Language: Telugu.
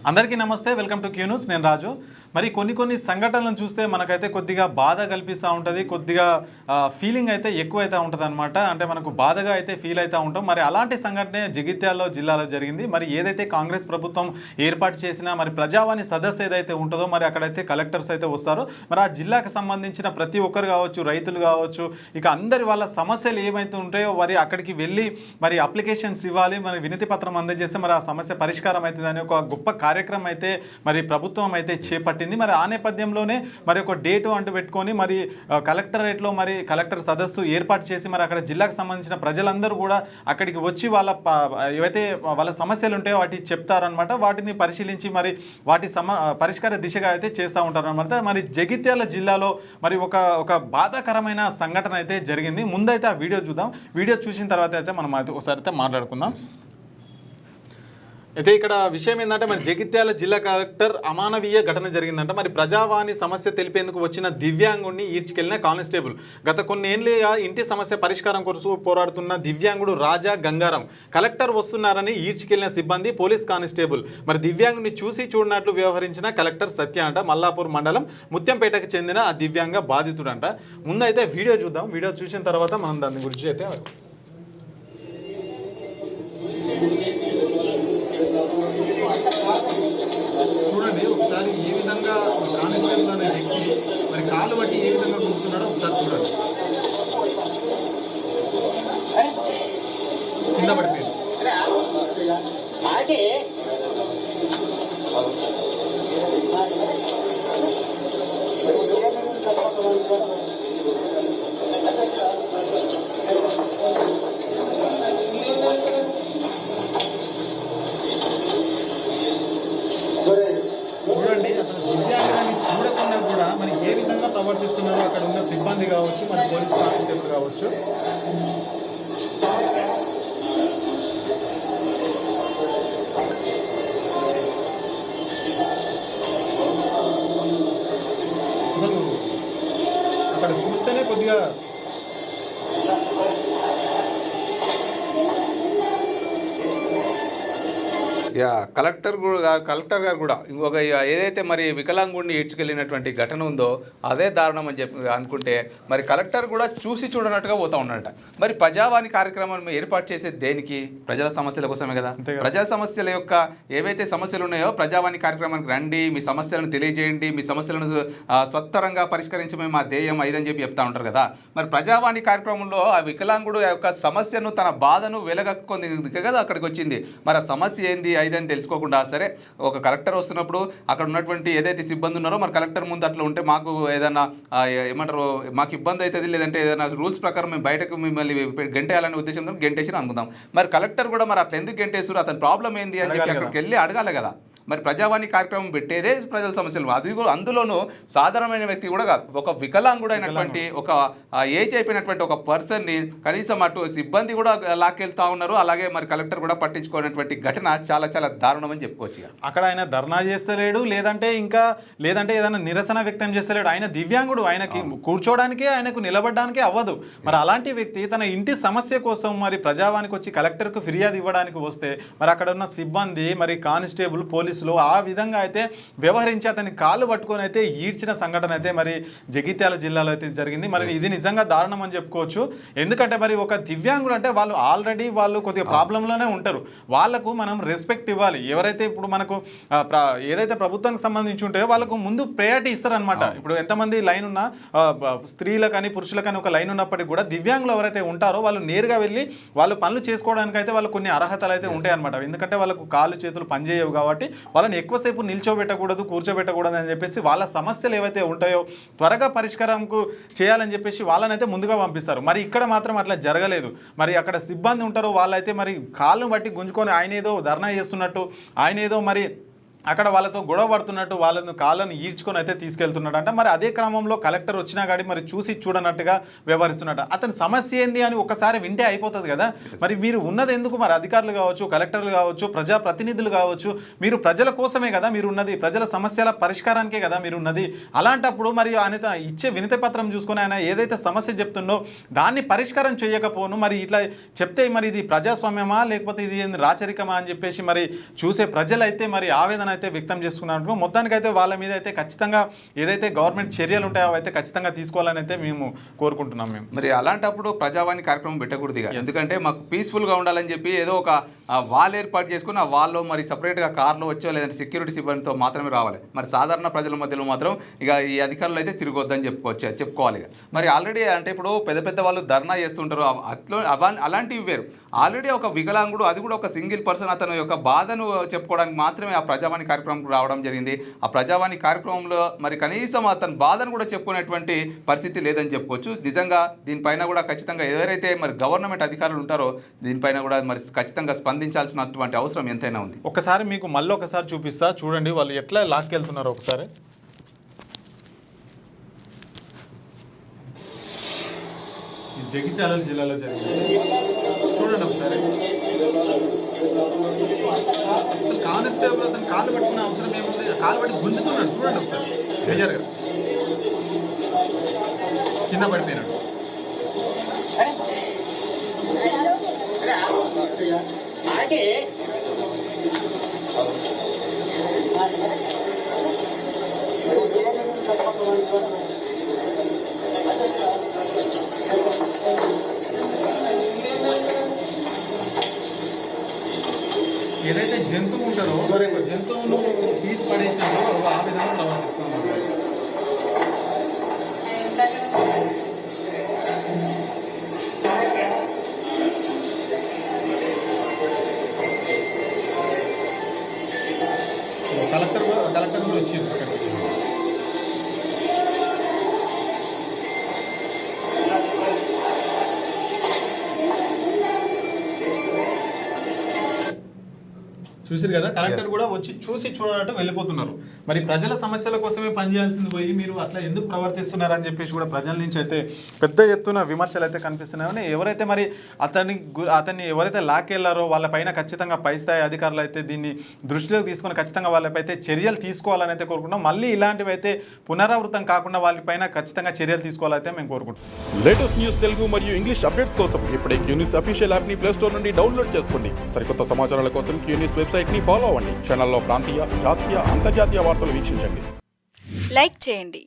అందరికీ నమస్తే, వెల్కమ్ టు క్యూ న్యూస్. నేను రాజు. మరి కొన్ని సంఘటనలను చూస్తే మనకైతే కొద్దిగా బాధ కల్పిస్తూ ఉంటుంది, కొద్దిగా ఫీలింగ్ అయితే ఎక్కువైతే ఉంటుంది అనమాట. అంటే మనకు బాధగా అయితే ఫీల్ అవుతూ ఉంటాం. మరి అలాంటి సంఘటనే జగిత్యాల జిల్లాలో జరిగింది. మరి ఏదైతే కాంగ్రెస్ ప్రభుత్వం ఏర్పాటు చేసిన మరి ప్రజావాణి సదస్సు ఏదైతే ఉంటుందో మరి అక్కడైతే కలెక్టర్స్ అయితే వస్తారో మరి ఆ జిల్లాకు సంబంధించిన ప్రతి ఒక్కరు కావచ్చు, రైతులు కావచ్చు, ఇక అందరి వాళ్ళ సమస్యలు ఏమైతే ఉంటాయో మరి అక్కడికి వెళ్ళి మరి అప్లికేషన్స్ ఇవ్వాలి, మరి వినతి పత్రం అందజేస్తే మరి ఆ సమస్య పరిష్కారం అవుతుందని ఒక గొప్ప కార్యక్రమం అయితే మరి ప్రభుత్వం అయితే చేపట్టింది. మరి ఆ నేపథ్యంలోనే మరి ఒక డేటు అంటూ పెట్టుకొని మరి కలెక్టరేట్లో మరి కలెక్టర్ సదస్సు ఏర్పాటు చేసి మరి అక్కడ జిల్లాకు సంబంధించిన ప్రజలందరూ కూడా అక్కడికి వచ్చి వాళ్ళ ఏవైతే వాళ్ళ సమస్యలు ఉంటాయో వాటి చెప్తారనమాట. వాటిని పరిశీలించి మరి వాటి పరిష్కార దిశగా అయితే చేస్తూ ఉంటారనమాట. మరి జగిత్యాల జిల్లాలో మరి ఒక బాధాకరమైన సంఘటన అయితే జరిగింది. ముందైతే ఆ వీడియో చూద్దాం. వీడియో చూసిన తర్వాత అయితే మనం ఒకసారి అయితే మాట్లాడుకుందాం. అయితే ఇక్కడ విషయం ఏంటంటే మరి జగిత్యాల జిల్లా కలెక్టర్ అమానవీయ ఘటన జరిగిందంట. మరి ప్రజావాణి సమస్య తెలిపేందుకు వచ్చిన దివ్యాంగుడిని ఈడ్చుకెళ్లిన కానిస్టేబుల్. గత కొన్నేళ్లుగా ఇంటి సమస్య పరిష్కారం కోసం పోరాడుతున్న దివ్యాంగుడు రాజా గంగారం కలెక్టర్ వస్తున్నారని ఈడ్చుకెళ్లిన సిబ్బంది పోలీస్ కానిస్టేబుల్. మరి దివ్యాంగుని చూసి చూడనట్లు వ్యవహరించిన కలెక్టర్ సత్య అంట. మల్లాపూర్ మండలం ముత్యంపేటకు చెందిన ఆ దివ్యాంగ బాధితుడంట. ముందైతే వీడియో చూద్దాం. వీడియో చూసిన తర్వాత మనం దాని గురించి అయితే చూడండి. ఒకసారి ఏ విధంగా కానిస్టేబుల్ అనే వ్యక్తి మరి కాళ్ళు బట్టి ఏ విధంగా కూర్చున్నాడో ఒకసారి చూడండి. కింద పడిపోయింది. చూడండి, అసలు దివ్యాంగులని చూడకుండా కూడా మరి ఏ విధంగా ప్రవర్తిస్తున్నారో అక్కడ ఉన్న సిబ్బంది కావచ్చు, మరి పోలీస్ కానిస్టేబుల్ కావచ్చు. అసలు అక్కడ చూస్తేనే కొద్దిగా కలెక్టర్ గారు కూడా ఇంకొక ఏదైతే మరి వికలాంగుడిని ఈడ్చుకెళ్ళినటువంటి ఘటన ఉందో అదే దారుణం అని చెప్పి అనుకుంటే మరి కలెక్టర్ కూడా చూసి చూడనట్టుగా పోతా ఉన్నాడట. మరి ప్రజావాణి కార్యక్రమం ఏర్పాటు చేసేది దేనికి? ప్రజల సమస్యల కోసమే కదా. ప్రజా సమస్యల యొక్క ఏవైతే సమస్యలు ఉన్నాయో ప్రజావాణి కార్యక్రమానికి రండి, మీ సమస్యలను తెలియజేయండి, మీ సమస్యలను స్వత్తరంగా పరిష్కరించమే మా ధ్యేయం ఐదని చెప్పి చెప్తా ఉంటారు కదా. మరి ప్రజావాణి కార్యక్రమంలో ఆ వికలాంగుడు యొక్క సమస్యను, తన బాధను వెలగక్కొని కదా అక్కడికి వచ్చింది. మరి ఆ సమస్య ఏంది ఐదని తెలుసుకోకుండా సరే ఒక కలెక్టర్ వస్తున్నప్పుడు అక్కడ ఉన్నటువంటి ఏదైతే సిబ్బంది ఉన్నారో మరి కలెక్టర్ ముందు అట్లా ఉంటే మాకు ఏదైనా ఏమంటారు మాకు ఇబ్బంది అవుతుంది, లేదంటే ఏదైనా రూల్స్ ప్రకారం మేము బయటకు మిమ్మల్ని గెంటేయాలనే ఉద్దేశంతో గెంటేసి అనుకుందాం. మరి కలెక్టర్ కూడా మరి అట్లా ఎందుకు గెంటేస్తారు, అతని ప్రాబ్లం ఏంది అని చెప్పి అక్కడికి వెళ్ళి అడగాలి కదా. మరి ప్రజావాణి కార్యక్రమం పెట్టేదే ప్రజల సమస్యలు. అది అందులోనూ సాధారణమైన వ్యక్తి కూడా కాదు, ఒక వికలాంగుడైనటువంటి ఒక ఏజ్ అయిపోయినటువంటి ఒక పర్సన్ని కనీసం అటు సిబ్బంది కూడా లాక్కెళ్తా ఉన్నారు. అలాగే మరి కలెక్టర్ కూడా పట్టించుకున్నటువంటి ఘటన చాలా చాలా దారుణం అని చెప్పుకోవచ్చు. అక్కడ ఆయన ధర్నా చేస్తలేడు, లేదంటే ఏదైనా నిరసన వ్యక్తం చేస్తలేడు. ఆయన దివ్యాంగుడు, ఆయనకి కూర్చోవడానికే ఆయనకు నిలబడడానికే అవ్వదు. మరి అలాంటి వ్యక్తి తన ఇంటి సమస్య కోసం మరి ప్రజావానికి వచ్చి కలెక్టర్కు ఫిర్యాదు ఇవ్వడానికి వస్తే మరి అక్కడ ఉన్న సిబ్బంది మరి కానిస్టేబుల్ పోలీసులు ఆ విధంగా అయితే వ్యవహరించి అతని కాళ్ళు పట్టుకొని అయితే ఈడ్చిన సంఘటన అయితే మరి జగిత్యాల జిల్లాలో అయితే జరిగింది. మరి ఇది నిజంగా దారుణం అని చెప్పుకోవచ్చు. ఎందుకంటే మరి ఒక దివ్యాంగుడు అంటే వాళ్ళు కొద్దిగా ప్రాబ్లంలోనే ఉంటారు. వాళ్ళకు మనం రెస్పెక్ట్ ఇవ్వాలి. ఎవరైతే ఇప్పుడు మనకు ఏదైతే ప్రభుత్వానికి సంబంధించి ఉంటాయో వాళ్ళకు ముందు ప్రయారిటీ ఇస్తారనమాట. ఇప్పుడు ఎంతమంది లైన్ ఉన్నా స్త్రీలకని పురుషులకని ఒక లైన్ ఉన్నప్పటికీ కూడా దివ్యాంగులు ఎవరైతే ఉంటారో వాళ్ళు నేరుగా వెళ్ళి వాళ్ళు పనులు చేసుకోవడానికి అయితే వాళ్ళు కొన్ని అర్హతలు అయితే ఉంటాయి అనమాట. ఎందుకంటే వాళ్ళకు కాళ్ళు చేతులు పనిచేయవు కాబట్టి వాళ్ళని ఎక్కువసేపు నిల్చోబెట్టకూడదు, కూర్చోబెట్టకూడదు అని చెప్పేసి వాళ్ళ సమస్యలు ఏవైతే ఉంటాయో త్వరగా పరిష్కారంకు చేయాలని చెప్పేసి వాళ్ళనైతే ముందుగా పంపిస్తారు. మరి ఇక్కడ మాత్రం అట్లా జరగలేదు. మరి అక్కడ సిబ్బంది ఉంటారో వాళ్ళైతే మరి కాళ్ళను బట్టి గుంజుకొని ఆయన ఏదో ధర్నా చేస్తున్నట్టు, ఆయన ఏదో మరి అక్కడ వాళ్ళతో గొడవ పడుతున్నట్టు వాళ్ళను కాళ్ళను ఈడ్చుకొని అయితే తీసుకెళ్తున్నాడంట. మరి అదే క్రమంలో కలెక్టర్ వచ్చినా కానీ మరి చూసి చూడనట్టుగా వ్యవహరిస్తున్నట్టు. అతని సమస్య ఏంది అని ఒకసారి వింటే అయిపోతుంది కదా. మరి మీరు ఉన్నది ఎందుకు? మరి అధికారులు కావచ్చు, కలెక్టర్లు కావచ్చు, ప్రజాప్రతినిధులు కావచ్చు, మీరు ప్రజల కోసమే కదా మీరు ఉన్నది, ప్రజల సమస్యల పరిష్కారానికే కదా మీరు ఉన్నది. అలాంటప్పుడు మరి ఆయన ఇచ్చే వినతి పత్రం చూసుకొని ఆయన ఏదైతే సమస్య చెప్తుండో దాన్ని పరిష్కారం చేయకపోను మరి ఇట్లా చెప్తే మరి ఇది ప్రజాస్వామ్యమా లేకపోతే ఇది రాచరికమా అని చెప్పేసి మరి చూసే ప్రజలైతే మరి ఆవేదన అయితే వ్యక్తం చేసుకున్నారు. మొత్తానికైతే వాళ్ళ మీద అయితే ఖచ్చితంగా ఏదైతే గవర్నమెంట్ చర్యలు ఉంటాయో అయితే ఖచ్చితంగా తీసుకోవాలని అయితే మేము కోరుకుంటున్నాం. మేము మరి అలాంటప్పుడు ప్రజావాణి కార్యక్రమం పెట్టకూడదు ఇక. ఎందుకంటే మాకు పీస్ఫుల్గా ఉండాలని చెప్పి ఏదో ఒక వాల్ ఏర్పాటు చేసుకుని ఆ వాళ్ళు మరి సపరేట్గా కార్లో వచ్చో లేదంటే సెక్యూరిటీ సిబ్బందితో మాత్రమే రావాలి. మరి సాధారణ ప్రజల మధ్యలో మాత్రం ఇక ఈ అధికారులు అయితే తిరగొద్దని చెప్పుకోవాలి ఇక. మరి ఆల్రెడీ అంటే ఇప్పుడు పెద్ద వాళ్ళు ధర్నా చేస్తుంటారు, అలాంటివి వేరు. ఆల్రెడీ ఒక వికలాంగుడు, అది కూడా ఒక సింగిల్ పర్సన్, అతని యొక్క బాధను చెప్పుకోవడానికి మాత్రమే ఆ ప్రజావాణి కార్యక్రమం రావడం జరిగింది. ఆ ప్రజావాణి కార్యక్రమంలో మరి కనీసం అతని బాధను కూడా చెప్పుకునేటువంటి పరిస్థితి లేదని చెప్పుకోవచ్చు. నిజంగా దీనిపైన కూడా ఖచ్చితంగా ఎవరైతే మరి గవర్నమెంట్ అధికారులు ఉంటారో దీనిపైన కూడా మరి ఖచ్చితంగా స్పందించాల్సినటువంటి అవసరం ఎంతైనా ఉంది. ఒకసారి మీకు మళ్ళీ ఒకసారి చూపిస్తా చూడండి వాళ్ళు ఎట్లా లాక్కెళ్తున్నారో ఒకసారి. జగిత్యాల జిల్లాలో జరిగింది చూడండి ఒకసారి. అసలు కానిస్టేబుల్ అతను కాళ్ళు పట్టుకునే అవసరం ఏముంది, కాళ్ళు పట్టి గుంజుతున్నాడు చూడండి ఒకసారి. మేజర్గా కింద పడిపోయినాడు. ఏదైతే జంతువు ఉంటారో జంతువును తీసి పడేసినప్పుడు ఆ విధంగా ప్రవర్తిస్తున్నారు. కలెక్టర్ కూడా వచ్చింది అక్కడికి. చూసారు కదా, కలెక్టర్ కూడా వచ్చి చూసి చూడటం వెళ్ళిపోతున్నారు. మరి ప్రజల సమస్యల కోసమే పనిచేయాల్సింది పోయి మీరు అట్లా ఎందుకు ప్రవర్తిస్తున్నారని చెప్పేసి కూడా ప్రజల నుంచి అయితే పెద్ద ఎత్తున విమర్శలు అయితే కనిపిస్తున్నాయని, ఎవరైతే మరి అతన్ని ఎవరైతే లాక్కెళ్లారో వాళ్ళపైన ఖచ్చితంగా పై స్థాయి అధికారులు అయితే దీన్ని దృష్టిలోకి తీసుకొని ఖచ్చితంగా వాళ్ళపైతే చర్యలు తీసుకోవాలని అయితే కోరుకుంటున్నాం. మళ్ళీ ఇలాంటివి అయితే పునరావృతం కాకుండా వాళ్ళపైన ఖచ్చితంగా చర్యలు తీసుకోవాలైతే మేము కోరుకుంటున్నాం. లేటెస్ట్ న్యూస్ తెలుగు మరియు ఇంగ్లీష్ అప్డేట్స్ కోసం ఇప్పుడే క్యూన్యూస్ అఫీషియల్ యాప్ ని ప్లే స్టోర్ నుండి డౌన్లోడ్ చేసుకోండి. సరికొత్త సమాచారాల కోసం క్యూన్యూస్ వెబ్సైట్ ని ఫాలో అవ్వండి. ఛానల్లో ప్రాంతీయ, జాతీయ, అంతర్జాతీయ వార్తలు వీక్షించండి. లైక్ చేయండి.